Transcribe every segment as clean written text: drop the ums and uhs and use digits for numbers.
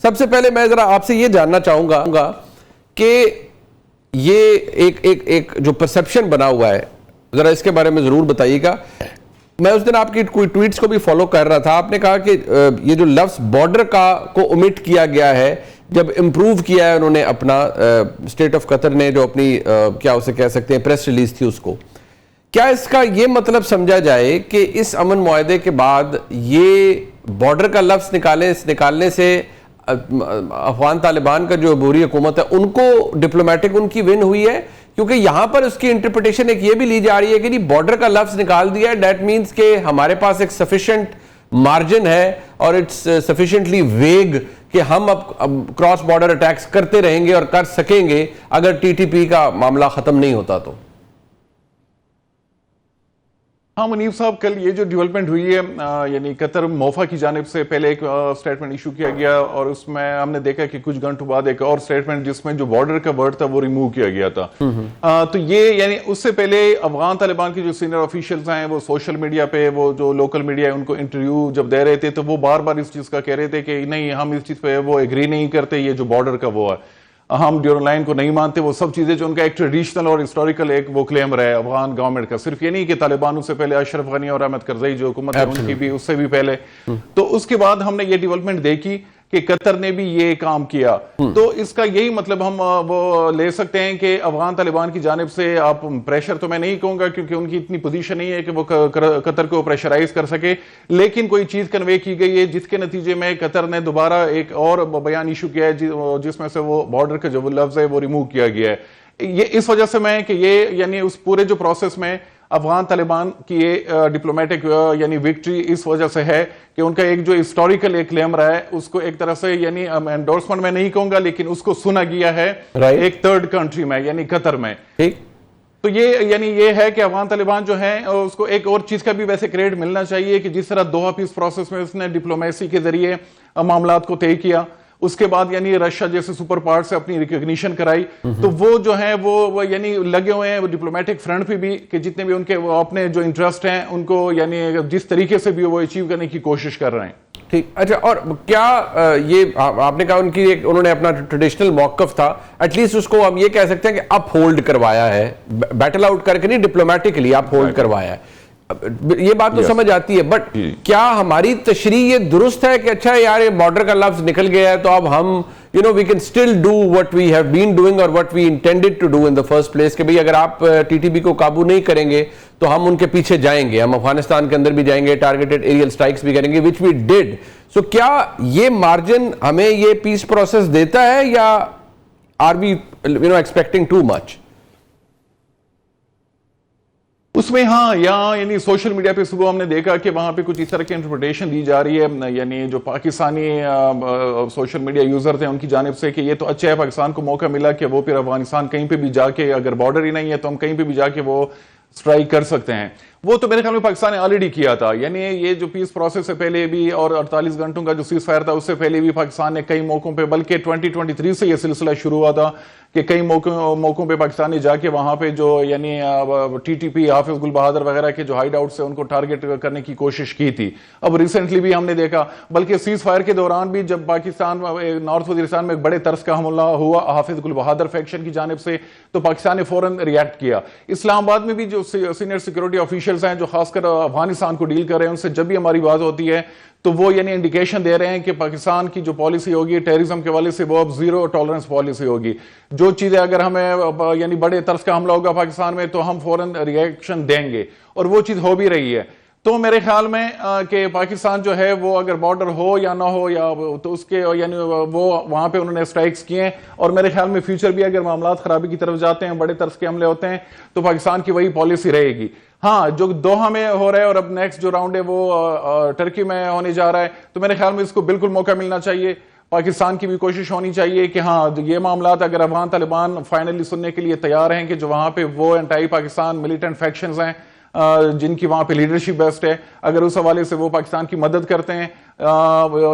سب سے پہلے میں ذرا آپ سے یہ جاننا چاہوں گا کہ یہ ایک جو پرسپشن بنا ہوا ہے، ذرا اس کے بارے میں ضرور بتائیے گا. میں اس دن آپ کی کوئی ٹویٹس کو بھی فالو کر رہا تھا، آپ نے کہا کہ یہ جو لفظ بارڈر کو اومٹ کیا گیا ہے، جب امپروو کیا ہے انہوں نے اپنا اسٹیٹ آف قطر نے جو اپنی کیا اسے کہہ سکتے ہیں پریس ریلیز تھی اس کو، کیا اس کا یہ مطلب سمجھا جائے کہ اس امن معاہدے کے بعد یہ بارڈر کا لفظ نکالنے سے افغان طالبان کا جو عبوری حکومت ہے ان کو ڈپلومیٹک ان کی ون ہوئی ہے؟ کیونکہ یہاں پر اس کی انٹرپریٹیشن ایک یہ بھی لی جا رہی ہے کہ بارڈر کا لفظ نکال دیا ہے، دیٹ مینز کہ ہمارے پاس ایک سفیشنٹ مارجن ہے اور اٹس سفیشنٹلی ویگ کہ ہم اب کراس بارڈر اٹیکس کرتے رہیں گے اور کر سکیں گے اگر ٹی ٹی پی کا معاملہ ختم نہیں ہوتا تو. ہاں منیف صاحب، کل یہ جو ڈیولپمنٹ ہوئی ہے یعنی قطر موفا کی جانب سے پہلے ایک سٹیٹمنٹ ایشو کیا گیا اور اس میں ہم نے دیکھا کہ کچھ گھنٹوں بعد ایک اور سٹیٹمنٹ جس میں جو بارڈر کا ورڈ تھا وہ ریموو کیا گیا تھا. تو یہ یعنی اس سے پہلے افغان طالبان کے جو سینئر آفیشلز ہیں وہ سوشل میڈیا پہ، وہ جو لوکل میڈیا ہے ان کو انٹرویو جب دے رہے تھے تو وہ بار بار اس چیز کا کہہ رہے تھے کہ نہیں ہم اس چیز پہ وہ ایگری نہیں کرتے، یہ جو بارڈر کا وہ ہے ہم ڈیورنڈ لائن کو نہیں مانتے، وہ سب چیزیں جو ان کا ایک ٹریڈیشنل اور ہسٹوریکل ایک وہ کلیم رہا ہے افغان گورنمنٹ کا. صرف یہ نہیں کہ طالبان اس سے پہلے اشرف غنی اور احمد کرزئی جو حکومت ہے ان کی بھی اس سے بھی پہلے. تو اس کے بعد ہم نے یہ ڈیولپمنٹ دیکھی کہ قطر نے بھی یہ کام کیا. تو اس کا یہی مطلب ہم وہ لے سکتے ہیں کہ افغان طالبان کی جانب سے آپ پریشر تو میں نہیں کہوں گا کیونکہ ان کی اتنی پوزیشن نہیں ہے کہ وہ قطر کو پریشرائز کر سکے، لیکن کوئی چیز کنوے کی گئی ہے جس کے نتیجے میں قطر نے دوبارہ ایک اور بیان ایشو کیا ہے جس میں سے وہ بارڈر کا جو لفظ ہے وہ ریموو کیا گیا ہے. یہ اس وجہ سے میں کہ یہ یعنی اس پورے جو پروسیس میں افغان طالبان کی یہ ڈپلومیٹک یعنی وکٹری اس وجہ سے ہے کہ ان کا ایک جو ہسٹوریکل ایک کلیم رہا ہے اس کو ایک طرح سے یعنی انڈورسمنٹ میں نہیں کہوں گا لیکن اس کو سنا گیا ہے ایک تھرڈ کنٹری میں یعنی قطر میں. تو یہ یعنی یہ ہے کہ افغان طالبان جو ہیں اس کو ایک اور چیز کا بھی ویسے کریڈٹ ملنا چاہیے کہ جس طرح دوحہ پیس پروسیس میں اس نے ڈپلومیسی کے ذریعے معاملات کو طے کیا، اس کے بعد یعنی رشیا جیسے سپر پاور سے اپنی ریکگنیشن کرائی، تو وہ جو ہیں وہ یعنی لگے ہوئے ہیں ڈپلومیٹک فرنٹ پہ بھی کہ جتنے بھی ان کے اپنے جو انٹرسٹ ہیں ان کو یعنی جس طریقے سے بھی وہ اچیو کرنے کی کوشش کر رہے ہیں. ٹھیک. اچھا، اور کیا یہ آپ نے کہا انہوں نے اپنا ٹریڈیشنل موقف تھا، ایٹ لیسٹ اس کو ہم یہ کہہ سکتے ہیں کہ اپ ہولڈ کروایا ہے، بیٹل آؤٹ کر کے نہیں، ڈپلومیٹکلی اپ ہولڈ کروایا ہے. یہ بات تو سمجھ آتی ہے، بٹ کیا ہماری تشریح یہ درست ہے کہ اچھا یار یہ بارڈر کا لفظ نکل گیا ہے تو اب ہم we can still do what we have been doing or what we intended to do in the first place کہ بھئی اگر آپ ٹی ٹی پی کو قابو نہیں کریں گے تو ہم ان کے پیچھے جائیں گے، ہم افغانستان کے اندر بھی جائیں گے، ٹارگیٹڈ ایریل سٹرائکس بھی کریں گے which we did. So کیا یہ مارجن ہمیں یہ پیس پروسیس دیتا ہے یا are we expecting too much؟ اس میں ہاں یعنی سوشل میڈیا پہ صبح ہم نے دیکھا کہ وہاں پہ کچھ اس طرح کی انٹرپریٹیشن دی جا رہی ہے یعنی جو پاکستانی سوشل میڈیا یوزر تھے ان کی جانب سے کہ یہ تو اچھا ہے پاکستان کو موقع ملا کہ وہ پھر افغانستان کہیں پہ بھی جا کے اگر بارڈر ہی نہیں ہے تو ہم کہیں پہ بھی جا کے وہ سٹرائک کر سکتے ہیں. وہ تو میرے خیال میں پاکستان نے آلریڈی کیا تھا، یعنی یہ جو پیس پروسیس سے پہلے بھی اور 48 گھنٹوں کا جو سیز فائر تھا اس سے پہلے بھی پاکستان نے کئی موقعوں پہ بلکہ 2023 سے یہ سلسلہ شروع ہوا تھا کہ کئی موقعوں پہ پاکستان نے جا کے وہاں پہ جو یعنی ٹی ٹی پی حافظ گل بہادر وغیرہ کے جو ہائیڈ آؤٹ سے ان کو ٹارگٹ کرنے کی کوشش کی تھی. اب ریسنٹلی بھی ہم نے دیکھا بلکہ سیز فائر کے دوران بھی جب پاکستان نارتھ وزیرستان میں ایک بڑے طرز کا حملہ ہوا حافظ گل بہادر فیکشن کی جانب سے تو پاکستان نے فوراً ریئیکٹ کیا. اسلام آباد میں بھی جو سینئر سیکورٹی آفیشلز ہیں جو خاص کر افغانستان کو ڈیل کر رہے ہیں ان سے جب بھی ہماری بات ہوتی ہے تو وہ یعنی انڈیکیشن دے رہے ہیں کہ پاکستان کی جو پالیسی ہوگی ٹیررزم کے والے سے وہ اب زیرو ٹالرنس پالیسی ہوگی. جو چیزیں اگر ہمیں یعنی بڑے طرز کا حملہ ہوگا پاکستان میں تو ہم فوراً ریئیکشن دیں گے اور وہ چیز ہو بھی رہی ہے. تو میرے خیال میں کہ پاکستان جو ہے وہ اگر بارڈر ہو یا نہ ہو یا تو اس کے یعنی وہ وہاں پہ انہوں نے سٹرائکس کیے ہیں اور میرے خیال میں فیوچر بھی اگر معاملات خرابی کی طرف جاتے ہیں بڑے طرز کے حملے ہوتے ہیں تو پاکستان کی وہی پالیسی رہے گی. ہاں جو دوحہ میں ہو رہا ہے اور اب نیکسٹ جو راؤنڈ ہے وہ ٹرکی میں ہونے جا رہا ہے تو میرے خیال میں اس کو بالکل موقع ملنا چاہیے. پاکستان کی بھی کوشش ہونی چاہیے کہ ہاں یہ معاملات اگر افغان طالبان فائنلی سننے کے لیے تیار ہیں کہ جو وہاں پہ وہ انٹائی پاکستان ملیٹنٹ فیکشنز ہیں جن کی وہاں پہ لیڈرشپ بیسٹ ہے، اگر اس حوالے سے وہ پاکستان کی مدد کرتے ہیں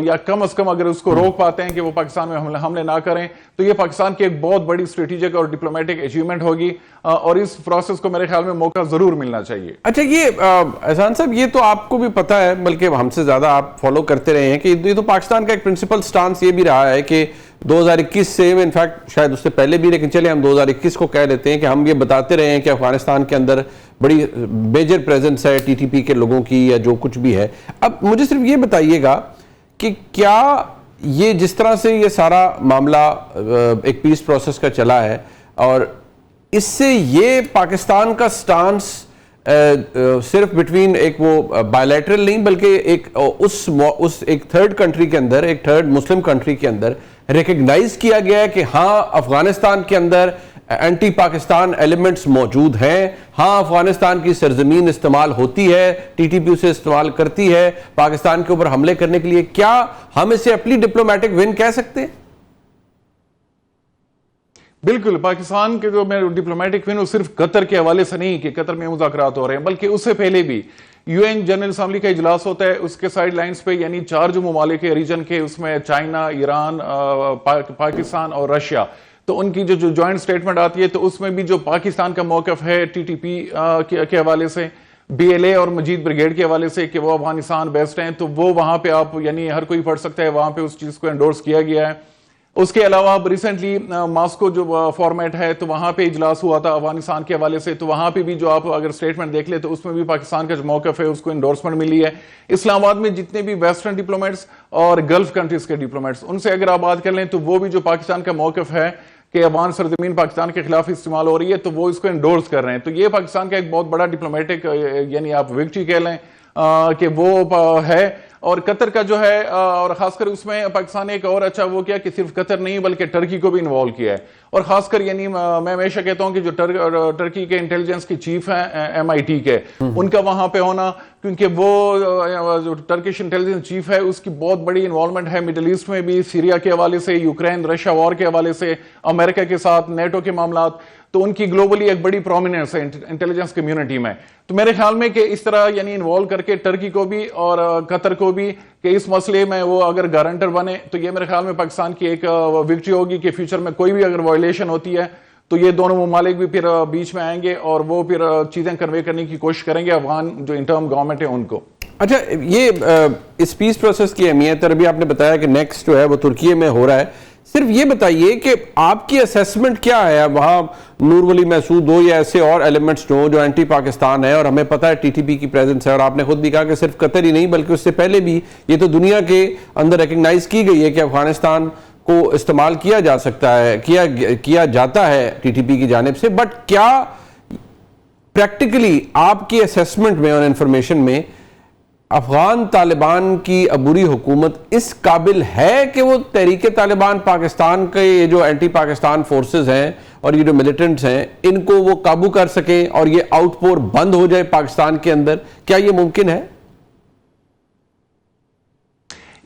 یا کم از کم اگر اس کو روک پاتے ہیں کہ وہ پاکستان میں حملے نہ کریں، تو یہ پاکستان کی ایک بہت بڑی اسٹریٹجک اور ڈپلومیٹک اچیومنٹ ہوگی، اور اس پروسیس کو میرے خیال میں موقع ضرور ملنا چاہیے۔ اچھا، یہ احسان صاحب، یہ تو آپ کو بھی پتہ ہے، بلکہ ہم سے زیادہ آپ فالو کرتے رہے ہیں، کہ یہ تو پاکستان کا ایک پرنسپل سٹانس یہ بھی رہا ہے کہ 2021 سے، انفیکٹ شاید اس سے پہلے بھی، لیکن چلے ہم 2021 کو کہہ لیتے ہیں، کہ ہم یہ بتاتے رہے ہیں کہ افغانستان کے اندر بڑی میجر پریزنس ہے ٹی ٹی پی کے لوگوں کی، یا جو کچھ بھی ہے۔ اب مجھے صرف یہ بتائیے گا کہ کیا یہ جس طرح سے یہ سارا معاملہ ایک پیس پروسیس کا چلا ہے، اور اس سے یہ پاکستان کا سٹانس صرف بٹوین ایک وہ بائیلیٹرل نہیں، بلکہ ایک اس ایک تھرڈ کنٹری کے اندر، ایک تھرڈ مسلم کنٹری کے اندر ریکگنائز کیا گیا ہے کہ ہاں افغانستان کے اندر اینٹی پاکستان ایلیمنٹس موجود ہیں، ہاں افغانستان کی سرزمین استعمال ہوتی ہے، ٹی ٹی پی اسے استعمال کرتی ہے پاکستان کے اوپر حملے کرنے کے لیے۔ کیا ہم اسے اپنی ڈپلومیٹک ون کہہ سکتے ہیں؟ بالکل، پاکستان کے جو میں ڈپلومیٹک ون، وہ صرف قطر کے حوالے سے نہیں کہ قطر میں مذاکرات ہو رہے ہیں، بلکہ اس سے پہلے بھی یو این جنرل اسمبلی کا اجلاس ہوتا ہے، اس کے سائیڈ لائنز پہ یعنی 4 جو ممالک کے ریجن کے، اس میں چائنا، ایران، پاکستان اور رشیا، تو ان کی جو جوائنٹ سٹیٹمنٹ آتی ہے، تو اس میں بھی جو پاکستان کا موقف ہے ٹی ٹی پی کے حوالے سے، بی ایل اے اور مجید بریگیڈ کے حوالے سے کہ وہ افغانستان بیسٹ ہیں، تو وہ وہاں پہ آپ یعنی ہر کوئی پڑھ سکتا ہے، وہاں پہ اس چیز کو انڈورس کیا گیا ہے۔ اس کے علاوہ اب ریسنٹلی ماسکو جو فارمیٹ ہے، تو وہاں پہ اجلاس ہوا تھا افغانستان کے حوالے سے، تو وہاں پہ بھی جو آپ اگر سٹیٹمنٹ دیکھ لیں تو اس میں بھی پاکستان کا جو موقف ہے اس کو انڈورسمنٹ ملی ہے۔ اسلام آباد میں جتنے بھی ویسٹرن ڈپلومیٹس اور گلف کنٹریز کے ڈپلومیٹس، ان سے اگر آپ بات کر لیں تو وہ بھی جو پاکستان کا موقف ہے کہ افغان سرزمین پاکستان کے خلاف استعمال ہو رہی ہے، تو وہ اس کو انڈورس کر رہے ہیں۔ تو یہ پاکستان کا ایک بہت بڑا ڈپلومیٹک یعنی آپ وکٹری کہہ لیں کہ وہ ہے۔ اور قطر کا جو ہے، اور خاص کر اس میں پاکستان نے ایک اور اچھا وہ کیا کہ صرف قطر نہیں بلکہ ٹرکی کو بھی انوالو کیا ہے، اور خاص کر یعنی میں ہمیشہ کہتا ہوں کہ جو ٹرکی کے انٹیلیجنس کی چیف ہیں ایم آئی ٹی کے، ان کا وہاں پہ ہونا، کیونکہ وہ جو ٹرکش انٹیلیجنس چیف ہے اس کی بہت بڑی انوالومنٹ ہے مڈل ایسٹ میں بھی، سیریا کے حوالے سے، یوکرین رشیا وار کے حوالے سے، امریکہ کے ساتھ، نیٹو کے معاملات، تو ان کی گلوبلی ایک بڑی پرومیننس ہے انٹیلیجنس کمیونٹی میں۔ تو میرے خیال میں کہ اس طرح یعنی انوالو کر کے ٹرکی کو بھی اور قطر کو بھی کہ اس مسئلے میں وہ اگر گارنٹر بنے، تو یہ میرے خیال میں پاکستان کی ایک وکٹری ہوگی کہ فیوچر میں کوئی بھی اگر وائلیشن ہوتی ہے تو یہ دونوں ممالک بھی پھر بیچ میں آئیں گے اور وہ پھر چیزیں کنوے کرنے کی کوشش کریں گے افغان جو انٹرم گورنمنٹ ہے ان کو۔ اچھا، یہ اس پیس پروسیس کی اہمیت، اور ابھی آپ نے بتایا کہ نیکسٹ جو ہے وہ ترکی میں ہو رہا ہے، صرف یہ بتائیے کہ آپ کی اسیسمنٹ کیا ہے وہاں نور ولی محسود ہو یا ایسے اور ایلیمنٹس جو اینٹی پاکستان ہے، اور ہمیں پتہ ہے ٹی ٹی پی کی پریزنس ہے، اور آپ نے خود بھی کہا کہ صرف قطر ہی نہیں بلکہ اس سے پہلے بھی یہ تو دنیا کے اندر ریکگنائز کی گئی ہے کہ افغانستان کو استعمال کیا جا سکتا ہے، کیا جاتا ہے ٹی ٹی پی کی جانب سے، بٹ کیا پریکٹیکلی آپ کی اسیسمنٹ میں اور انفارمیشن میں افغان طالبان کی عبوری حکومت اس قابل ہے کہ وہ تحریک طالبان پاکستان کے یہ جو اینٹی پاکستان فورسز ہیں اور یہ جو ملیٹنٹس ہیں ان کو وہ قابو کر سکیں اور یہ آؤٹ پور بند ہو جائے پاکستان کے اندر؟ کیا یہ ممکن ہے؟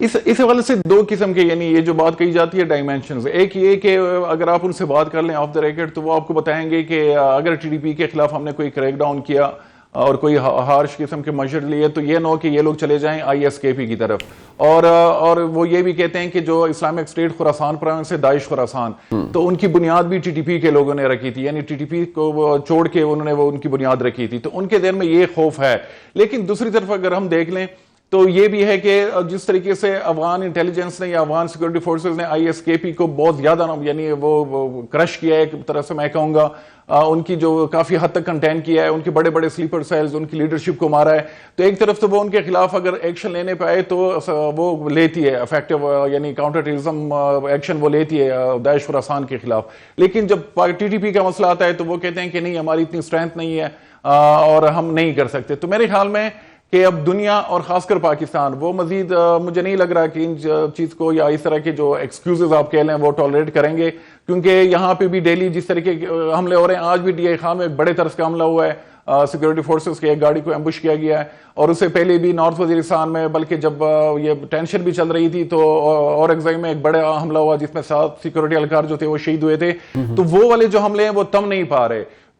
اس حوالے سے 2 قسم کے یعنی یہ جو بات کہی جاتی ہے ڈائمینشنز، ایک یہ کہ اگر آپ ان سے بات کر لیں آف دا ریکارڈ تو وہ آپ کو بتائیں گے کہ اگر ٹی ڈی پی کے خلاف ہم نے کوئی کریک ڈاؤن کیا اور کوئی ہارش قسم کے میجر لیے تو یہ نہ ہو کہ یہ لوگ چلے جائیں آئی ایس کے پی کی طرف، اور وہ یہ بھی کہتے ہیں کہ جو اسلامک اسٹیٹ خراسان پروونس ہے، داعش خراسان، تو ان کی بنیاد بھی ٹی ٹی پی کے لوگوں نے رکھی تھی، یعنی ٹی ٹی پی کو چھوڑ کے انہوں نے وہ ان کی بنیاد رکھی تھی، تو ان کے دل میں یہ خوف ہے۔ لیکن دوسری طرف اگر ہم دیکھ لیں تو یہ بھی ہے کہ جس طریقے سے افغان انٹیلیجنس نے یا افغان سیکورٹی فورسز نے آئی ایس کے پی کو بہت زیادہ یعنی وہ کرش کیا ہے ایک طرح سے میں کہوں گا، ان کی جو کافی حد تک کنٹین کیا ہے، ان کے بڑے بڑے سلیپر سیلز، ان کی لیڈرشپ کو مارا ہے، تو ایک طرف تو وہ ان کے خلاف اگر ایکشن لینے پہ آئے تو وہ لیتی ہے افیکٹو یعنی کاؤنٹر ٹیررزم ایکشن وہ لیتی ہے داعش خراسان کے خلاف، لیکن جب ٹی ٹی پی کا مسئلہ آتا ہے تو وہ کہتے ہیں کہ نہیں ہماری اتنی اسٹرینتھ نہیں ہے اور ہم نہیں کر سکتے۔ تو میرے خیال میں کہ اب دنیا اور خاص کر پاکستان وہ مزید مجھے نہیں لگ رہا کہ ان چیز کو یا اس طرح کے جو ایکسکیوزز آپ کہہ لیں وہ ٹالریٹ کریں گے، کیونکہ یہاں پہ بھی ڈیلی جس طریقے کے حملے ہو رہے ہیں، آج بھی ڈی آئی خان میں ایک بڑے طرز کا حملہ ہوا ہے، سیکورٹی فورسز کی ایک گاڑی کو ایمبوش کیا گیا ہے، اور اس سے پہلے بھی نارتھ وزیرستان میں بلکہ جب یہ ٹینشن بھی چل رہی تھی تو اور ایگزائی میں ایک بڑا حملہ ہوا جس میں 7 سیکورٹی اہلکار جو تھے وہ شہید ہوئے تھے، تو وہ والے جو حملے ہیں وہ تم نہیں پا رہے۔